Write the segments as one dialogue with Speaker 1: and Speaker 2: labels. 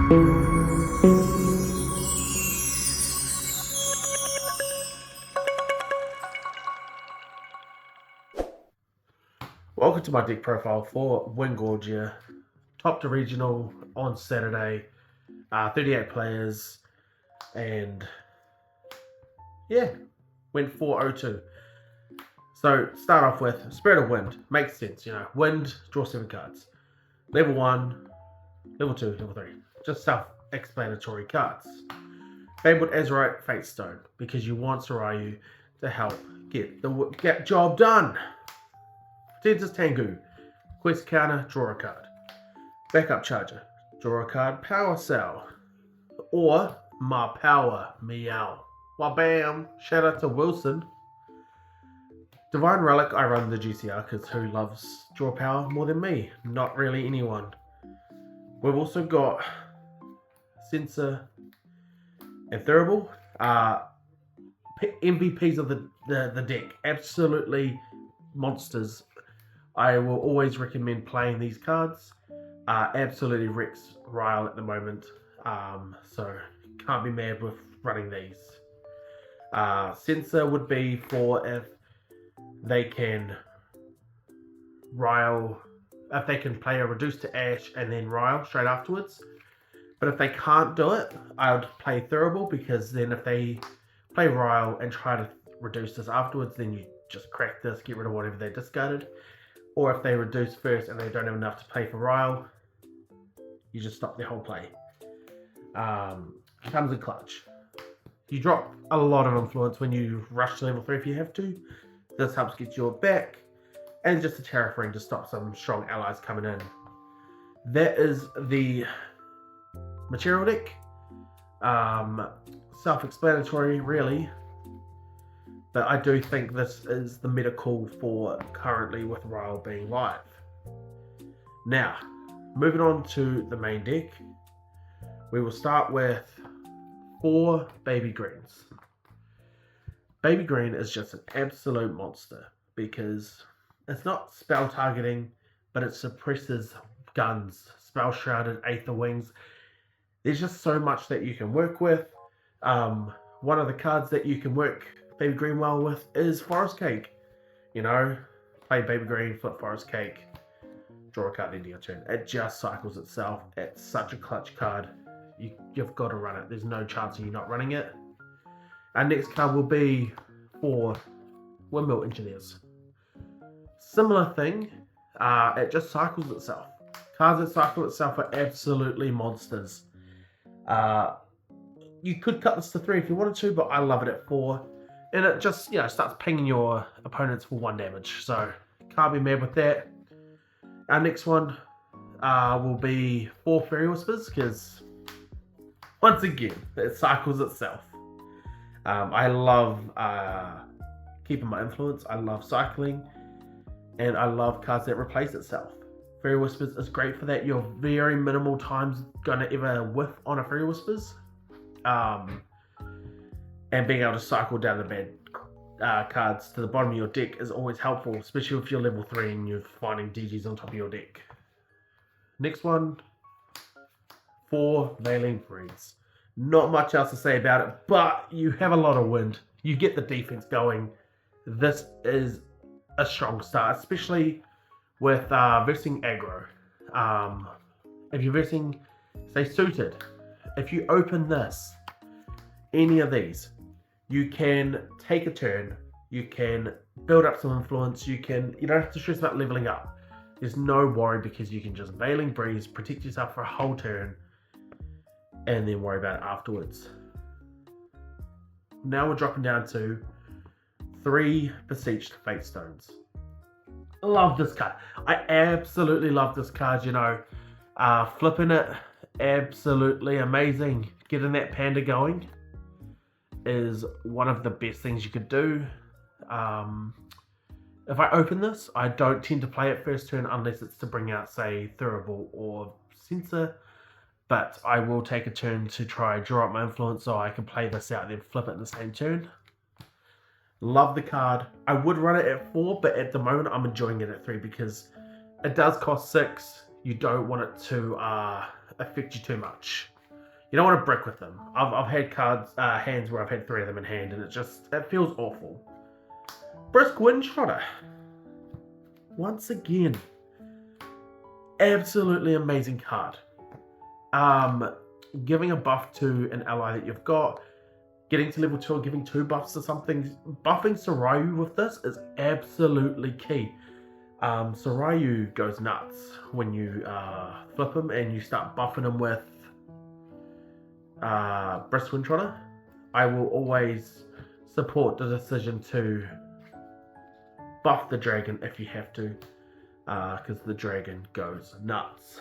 Speaker 1: Welcome to my deck profile for Wingorgia. Top to regional on Saturday. 38 players. And yeah, went 4-0-2. So start off with Spirit of Wind. Makes sense, you know. Wind, draw 7 cards. Level 1, level 2, level 3. Just self-explanatory cards. Fabled Azurite, Fate Stone. Because you want Seiryuu to help get the job done. Tensis Tengu, quest counter, draw a card. Backup charger, draw a card, power cell. Or my power, meow. Wabam! Shout out to Wilson. Divine Relic, I run the GCR because who loves draw power more than me? Not really anyone. We've also got Sensor and Thuribel. MVPs of the deck. Absolutely monsters. I will always recommend playing these cards. Absolutely wrecks Rile at the moment. So can't be mad with running these. Sensor would be for if they can Rile, if they can play a reduce to Ash and then Rile straight afterwards. But if they can't do it, I would play Thuribel, because then if they play Rile and try to reduce this afterwards, then you just crack this, get rid of whatever they discarded. Or if they reduce first and they don't have enough to play for Rile, you just stop their whole play. Comes in clutch. You drop a lot of influence when you rush to level 3 if you have to. This helps get your back. And just a Terraforming to stop some strong allies coming in. That is the material deck. Self-explanatory, really. But I do think this is the meta call for currently with Rile being live. Now, moving on to the main deck, we will start with 4 Baby Greens. Baby Green is just an absolute monster because it's not spell targeting, but it suppresses guns, Spell Shrouded, Aether Wings. There's just so much that you can work with. One of the cards that you can work Baby Green well with is Forest Cake. You know, play Baby Green, flip Forest Cake, draw a card, end of your turn. It just cycles itself. It's such a clutch card. You've got to run it. There's no chance of you not running it. Our next card will be for Windmill Engineers. Similar thing. It just cycles itself. Cards that cycle itself are absolutely monsters. You could cut this to 3 if you wanted to, but I love it at 4. And it just, starts pinging your opponents for 1 damage. So, can't be mad with that. Our next one will be 4 Fairy Whispers, because, once again, it cycles itself. I love keeping my influence. I love cycling. And I love cards that replace itself. Fairy Whispers is great for that. You're very minimal times going to ever whiff on a Fairy Whispers. And being able to cycle down the bad cards to the bottom of your deck is always helpful, especially if you're level 3 and you're finding DGs on top of your deck. Next one, 4 Veiling Breeze. Not much else to say about it, but you have a lot of wind. You get the defense going. This is a strong start, especially with versing aggro. If you're versing, say, suited, if you open this, any of these, you can take a turn, you can build up some influence, you don't have to stress about leveling up. There's no worry because you can just Veiling Breeze, protect yourself for a whole turn, and then worry about it afterwards. Now we're dropping down to 3 Beseeched Fate Stones. Love this card. I absolutely love this card, flipping it, absolutely amazing. Getting that panda going is one of the best things you could do. If I open this, I don't tend to play it first turn unless it's to bring out, say, Thuribel or Sensor, but I will take a turn to try draw up my influence so I can play this out and then flip it in the same turn. Love the card. I would run it at 4, but at the moment I'm enjoying it at 3 because it does cost 6. You don't want it to affect you too much. You don't want to brick with them. I've had hands where I've had 3 of them in hand, and it feels awful. Brisk Wind Trotter. Once again, absolutely amazing card. Giving a buff to an ally that you've got, getting to level 2 or giving 2 buffs to something. Buffing Seiryuu with this is absolutely key. Seiryuu goes nuts when you flip him and you start buffing him with Brisk Wind Trotter. I will always support the decision to buff the dragon if you have to, because the dragon goes nuts.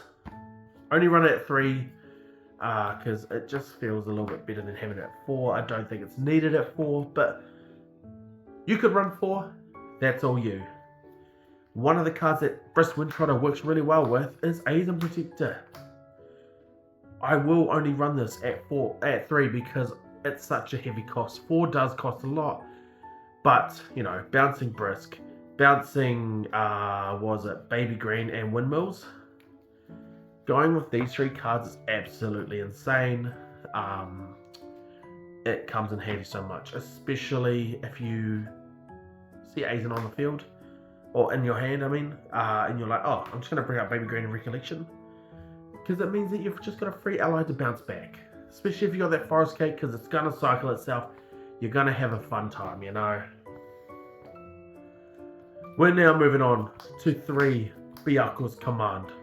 Speaker 1: Only run it at 3 because it just feels a little bit better than having it at 4. I don't think it's needed at 4, but you could run 4. That's all you. One of the cards that Brisk Wind Trotter works really well with is Asian Protector. I will only run this at 3 because it's such a heavy cost. 4 does cost a lot, but you know, bouncing Brisk, bouncing Baby Green and Windmills. Going with these 3 cards is absolutely insane. It comes in handy so much, especially if you see Asian on the field or in your hand. And you're like, oh, I'm just gonna bring out Baby Green and Recollection. Because it means that you've just got a free ally to bounce back. Especially if you got that Forest Cake, because it's going to cycle itself. You're going to have a fun time, you know. We're now moving on to 3 Byaku's Command.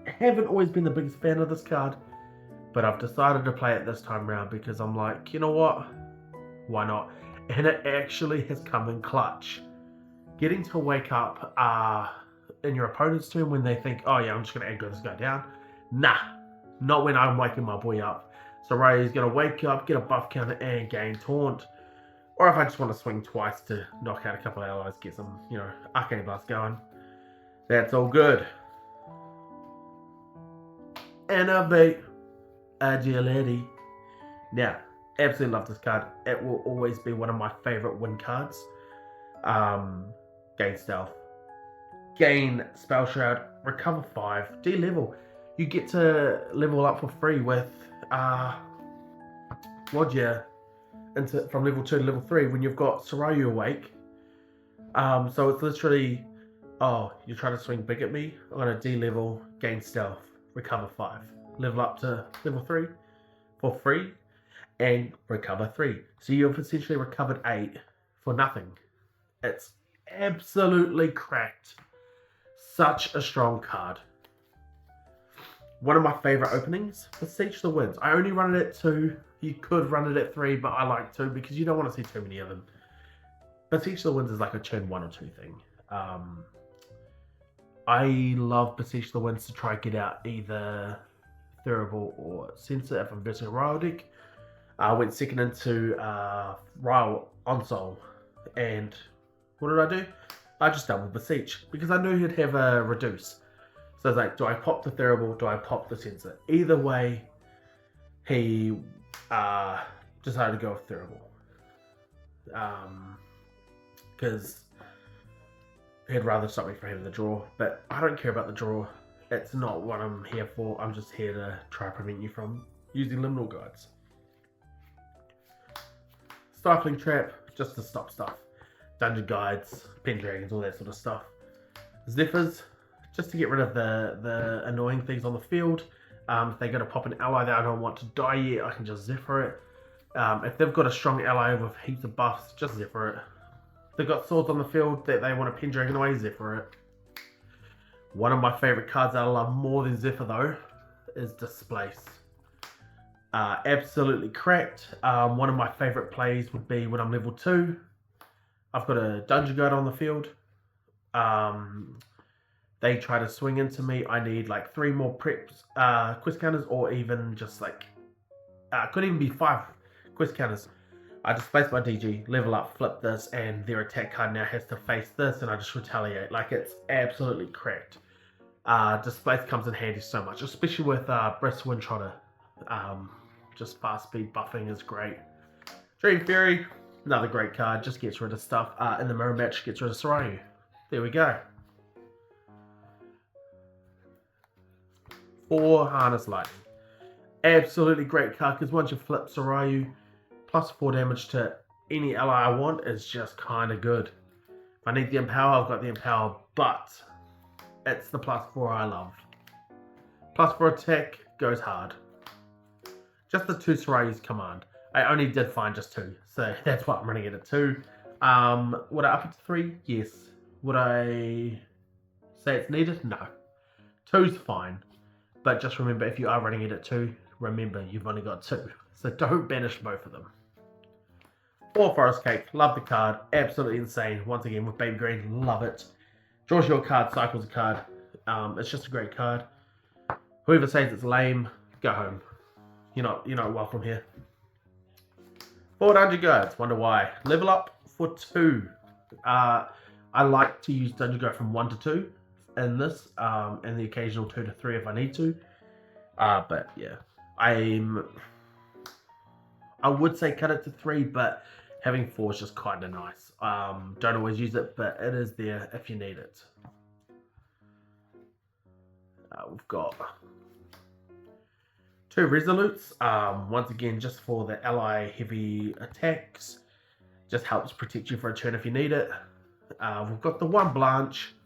Speaker 1: I haven't always been the biggest fan of this card, but I've decided to play it this time around because I'm like, you know what? Why not? And it actually has come in clutch. Getting to wake up in your opponent's turn when they think, oh yeah, I'm just going to aggro this guy down. Nah, not when I'm waking my boy up. So Ray's going to wake up, get a buff counter, and gain taunt. Or if I just want to swing twice to knock out a couple of allies, get some, you know, Arcane Blast going. That's all good. Innovate Agility. Now, absolutely love this card. It will always be one of my favorite win cards. Gain Stealth. Gain Spell Shroud. Recover 5. D-level. You get to level up for free with Roger from level 2 to level 3 when you've got Seiryuu awake. So it's literally, oh, you're trying to swing big at me? I'm going to D-level, gain stealth, recover 5. Level up to level 3 for free and recover 3. So you've essentially recovered 8 for nothing. It's absolutely cracked. Such a strong card. One of my favourite openings, Beseech the Winds. I only run it at 2. You could run it at 3, but I like 2 because you don't want to see too many of them. Beseech the Winds is like a turn 1 or 2 thing. I love Beseech the Winds to try and get out either Thuribel or Sensor if I'm versing a Rile deck. I went second into Rile on Soul, and what did I do? I just doubled Beseech because I knew he'd have a reduce. So I was like, do I pop the Thuribel? Do I pop the Sensor? Either way, he decided to go with Thuribel. Because he'd rather stop me from having the draw. But I don't care about the draw. It's not what I'm here for. I'm just here to try to prevent you from using Liminal Guides. Stifling Trap, just to stop stuff. Dungeon Guides, Pendragons, all that sort of stuff. Zephyrs, just to get rid of the annoying things on the field. If they're going to pop an ally that I don't want to die yet, I can just Zephyr it. If they've got a strong ally with heaps of buffs, just Zephyr it. If they've got swords on the field that they want to Pendragon away, Zephyr it. One of my favourite cards that I love more than Zephyr though is Displace. Absolutely cracked. One of my favourite plays would be when I'm level 2. I've got a Dungeon Guard on the field. They try to swing into me. I need like 3 more preps, quest counters, or even just like, could even be 5 quest counters. I displace my DG, level up, flip this, and their attack card now has to face this, and I just retaliate. Like, it's absolutely cracked. Displace comes in handy so much, especially with Brisk Wind Trotter. Just fast speed buffing is great. Dream Fury, another great card, just gets rid of stuff. In the mirror match, gets rid of Seiryuu. There we go. 4 Harness Lightning. Absolutely great card, because once you flip Seiryuu, plus 4 damage to any ally I want is just kind of good. If I need the Empower, I've got the Empower, but it's the plus 4 I love. Plus 4 attack goes hard. Just the 2 Seiryuu's command. I only did find just 2, so that's why I'm running it at 2. Would I up it to 3? Yes. Would I say it's needed? No. 2's fine. But just remember, if you are running it at 2, remember you've only got 2. So don't banish both of them. 4 Forest Cake. Love the card. Absolutely insane. Once again, with Baby Green, love it. Draws your card, cycles a card. It's just a great card. Whoever says it's lame, go home. You're not welcome here. 4 Dungeon Guards. Wonder why. Level up for 2. I like to use Dungeon Guard from 1 to 2 in this, and the occasional 2 to 3 if I need to. But yeah, I would say cut it to 3, but having 4 is just kind of nice. Don't always use it, but it is there if you need it. We've got 2 Resolutes. Once again, just for the ally heavy attacks. Just helps protect you for a turn if you need it. We've got the 1 Blanche.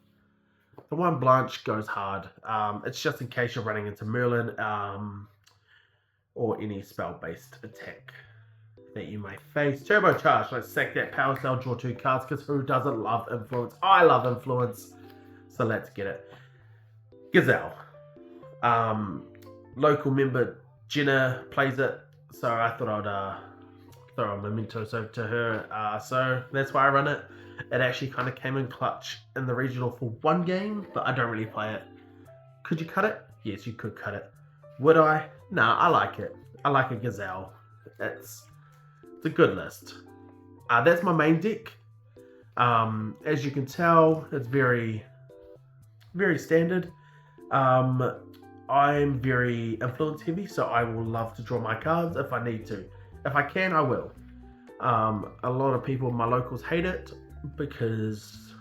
Speaker 1: The 1 Blanche goes hard. It's just in case you're running into Merlin or any spell-based attack that you may face. Turbocharge. Let's sack that power cell, draw 2 cards, because who doesn't love influence? I love influence. So let's get it. Gazelle. Local member Jenna plays it, so I thought I'd throw a memento to her. So that's why I run it. It actually kind of came in clutch in the regional for 1 game, but I don't really play it. Could you cut it? Yes, you could cut it. Would I? Nah, I like it. I like a Gazelle. It's a good list. That's my main deck. As you can tell, it's very, very standard. I'm very influence heavy, so I will love to draw my cards if I need to. If I can, I will. A lot of people in my locals hate it because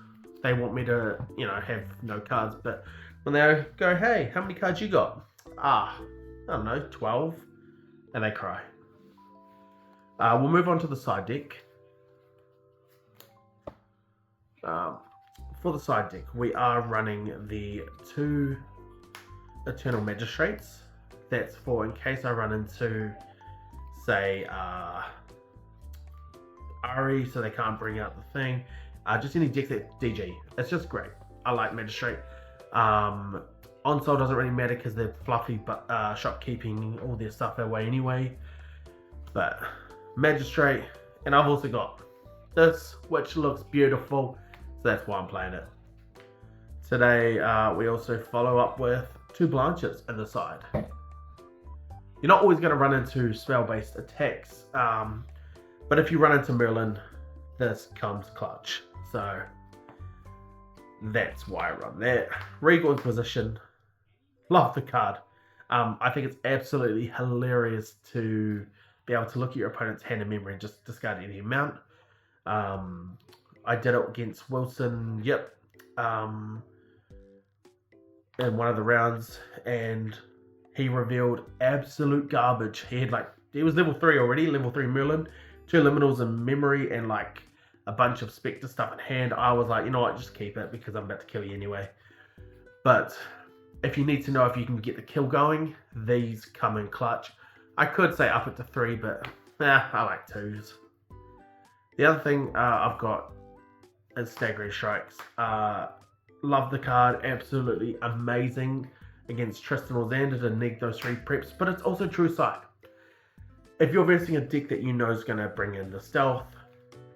Speaker 1: they want me to, have no cards. But when they go, hey, how many cards you got? I don't know, 12. And they cry. We'll move on to the side deck. For the side deck, we are running the 2 Eternal Magistrates. That's for in case I run into, say, Ari, so they can't bring out the thing. Just any deck that DG. It's just great. I like Magistrate. On-sale doesn't really matter because they're fluffy, but shopkeeping all their stuff away anyway. But Magistrate, and I've also got this, which looks beautiful, so that's why I'm playing it. Today, we also follow up with 2 Blanches in the side. You're not always going to run into spell-based attacks, but if you run into Merlin, this comes clutch. So that's why I run that. Regal Inquisition. Love the card. I think it's absolutely hilarious to be able to look at your opponent's hand in memory and just discard any amount. I did it against Wilson, in one of the rounds, and he revealed absolute garbage. He was level 3 already, level 3 Merlin, 2 liminals in memory, and a bunch of Spectre stuff in hand. I was like, you know what, just keep it because I'm about to kill you anyway. But if you need to know if you can get the kill going, these come in clutch. I could say up it to 3, but I like 2s. The other thing I've got is Staggering Strikes. Love the card, absolutely amazing against Tristan or Xander to neg those 3 preps, but it's also true sight. If you're versing a deck that you know is going to bring in the stealth,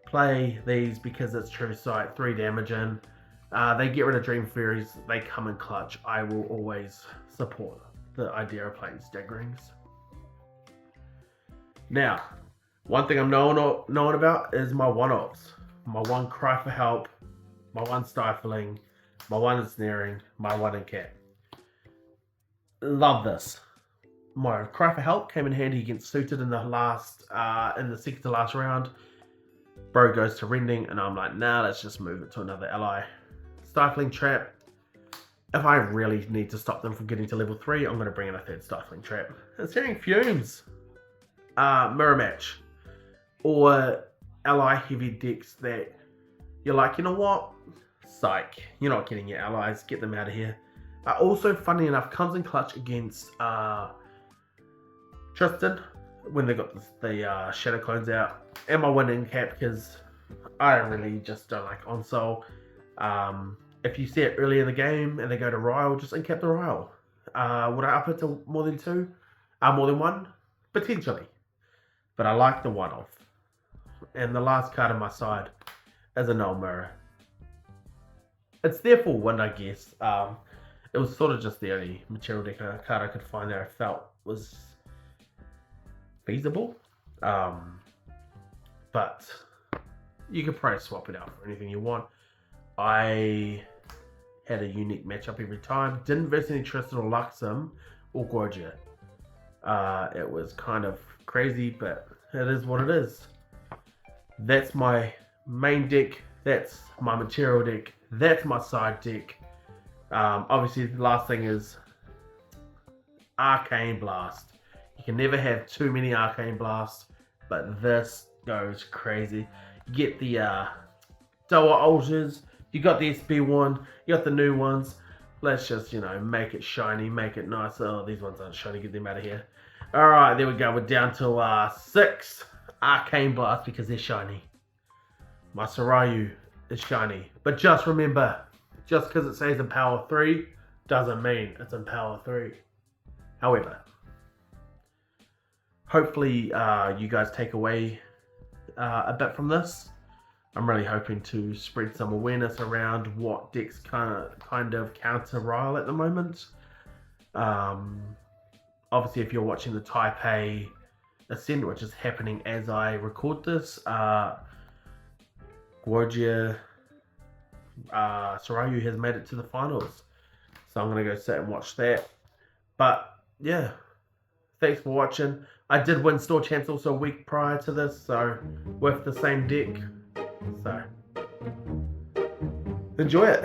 Speaker 1: play these because it's true sight, 3 damage in. They get rid of Dream Fairies, they come in clutch. I will always support the idea of playing Staggerings. Now, one thing I'm known about is my one-offs. My 1 Cry for Help, my 1 Stifling, my 1 Ensnaring, my 1 Encat. Love this. My Cry for Help came in handy against Suited in the second to last round. Bro goes to Rending, and I'm like, nah, let's just move it to another ally. Stifling Trap if I really need to stop them from getting to level 3, I'm going to bring in a third Stifling Trap. It's hearing Fumes. Mirror Match. Or ally heavy decks that you're like, you know what? Psych. You're not getting your allies. Get them out of here. Also, funny enough, comes in clutch against Tristan when they got the Shadow Clones out. And my winning cap because I really just don't like Onsol. If you see it early in the game and they go to Rile, just uncap the Rile. Would I up it to more than 2? More than 1? Potentially. But I like the one-off. And the last card on my side is a Null Mirror. It's there for one, I guess. It was sort of just the only material deck card I could find that I felt was feasible. But you could probably swap it out for anything you want. I had a unique matchup every time. Didn't verse any Tristan or Luxem or Gorgia. It was kind of crazy, but it is what it is. That's my main deck. That's my material deck. That's my side deck. Obviously, the last thing is Arcane Blast. You can never have too many Arcane Blasts, but this goes crazy. You get the Doa Altars. You got the SB1. You got the new ones. Let's just, make it shiny, make it nice. Oh, these ones aren't shiny. Get them out of here. All right, there we go. We're down to 6 Arcane Blasts because they're shiny. My Seiryuu is shiny. But just remember, just because it says in Power 3 doesn't mean it's in Power 3. However, hopefully you guys take away a bit from this. I'm really hoping to spread some awareness around what decks kind of counter Rile at the moment. Obviously, if you're watching the Taipei Ascent, which is happening as I record this, Gorgia Seiryuu has made it to the finals. So I'm going to go sit and watch that. But, yeah. Thanks for watching. I did win Store Champs also a week prior to this, so with the same deck. So, enjoy it.